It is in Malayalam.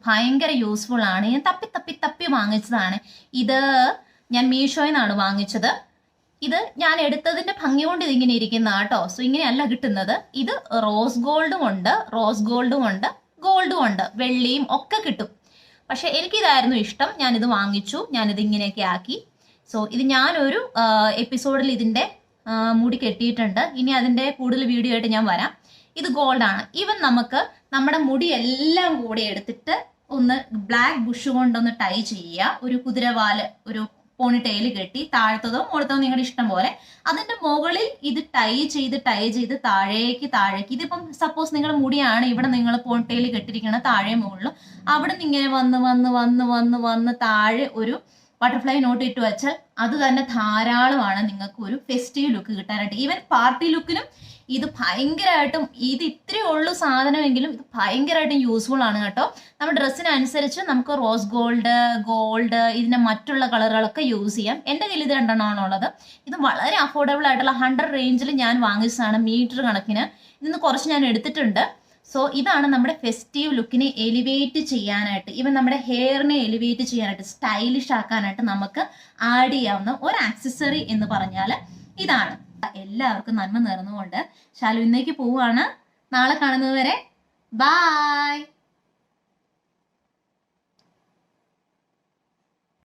ഭയങ്കര യൂസ്ഫുൾ ആണ്. ഞാൻ തപ്പി വാങ്ങിച്ചതാണ്. ഇത് ഞാൻ മീഷോയിൽ നിന്നാണ് വാങ്ങിച്ചത്. ഇത് ഞാൻ എടുത്തതിന്റെ ഭംഗി കൊണ്ട് ഇതിങ്ങനെ ഇരിക്കുന്ന കേട്ടോ. സോ ഇങ്ങനെയല്ല കിട്ടുന്നത്. ഇത് റോസ് ഗോൾഡും ഉണ്ട് ഗോൾഡും ഉണ്ട്, വെള്ളിയും ഒക്കെ കിട്ടും. പക്ഷെ എനിക്കിതായിരുന്നു ഇഷ്ടം. ഞാനിത് വാങ്ങിച്ചു, ഞാനിത് ഇങ്ങനെയൊക്കെ ആക്കി. സോ ഇത് ഞാനൊരു എപ്പിസോഡിൽ ഇതിന്റെ മുടി കെട്ടിയിട്ടുണ്ട്. ഇനി അതിന്റെ കൂടുതൽ വീഡിയോ ആയിട്ട് ഞാൻ വരാം. ഇത് ഗോൾഡാണ്. ഈവൻ നമുക്ക് നമ്മുടെ മുടി എല്ലാം കൂടി എടുത്തിട്ട് ഒന്ന് ബ്ലാക്ക് ബുഷ് കൊണ്ടൊന്ന് ടൈ ചെയ്യുക. ഒരു കുതിരവാല്, ഒരു പോണിറ്റെയിൽ കെട്ടി താഴത്തതോ മുകളത്തതോ നിങ്ങളുടെ ഇഷ്ടം പോലെ അതിന്റെ മുകളിൽ ഇത് ടൈ ചെയ്ത് താഴേക്ക് ഇതിപ്പം സപ്പോസ് നിങ്ങളുടെ മുടിയാണ് ഇവിടെ നിങ്ങൾ പോണിറ്റെയിൽ കെട്ടിരിക്കണം താഴെ മുകളിലും, അവിടെ നിന്ന് ഇങ്ങനെ വന്ന് താഴെ ഒരു ബട്ടർഫ്ലൈ നോട്ട് ഇട്ട് വെച്ചാൽ അത് തന്നെ ധാരാളമാണ് നിങ്ങൾക്ക് ഒരു ഫെസ്റ്റീവ് ലുക്ക് കിട്ടാനായിട്ട്. ഈവൻ പാർട്ടി ലുക്കിനും ഇത് ഭയങ്കരമായിട്ടും, ഇത് ഇത്രയേ ഉള്ളൂ സാധനമെങ്കിലും ഇത് ഭയങ്കരമായിട്ടും യൂസ്ഫുൾ ആണ് കേട്ടോ. നമ്മുടെ ഡ്രസ്സിനനുസരിച്ച് നമുക്ക് റോസ് ഗോൾഡ് ഇതിന്റെ മറ്റുള്ള കളറുകളൊക്കെ യൂസ് ചെയ്യാം. എൻ്റെ കയ്യിൽ ഇത് 2 ഇത് വളരെ അഫോർഡബിൾ ആയിട്ടുള്ള 100 റേഞ്ചിൽ ഞാൻ വാങ്ങിച്ചതാണ്. മീറ്റർ കണക്കിന് ഇതിന്ന് കുറച്ച് ഞാൻ എടുത്തിട്ടുണ്ട്. സോ ഇതാണ് നമ്മുടെ ഫെസ്റ്റീവ് ലുക്കിനെ എലിവേറ്റ് ചെയ്യാനായിട്ട്, ഈവൻ നമ്മുടെ ഹെയറിനെ എലിവേറ്റ് ചെയ്യാനായിട്ട്, സ്റ്റൈലിഷ് ആക്കാനായിട്ട് നമുക്ക് ആഡ് ചെയ്യാവുന്ന ഒരു ആക്സസറി എന്ന് പറഞ്ഞാൽ ഇതാണ്. എല്ലാവർക്കും നന്മ നേർന്നുകൊണ്ട് ശാലു ഇന്നേക്ക് പോവുകയാണ്. നാളെ കാണുന്നത് വരെ ബൈ.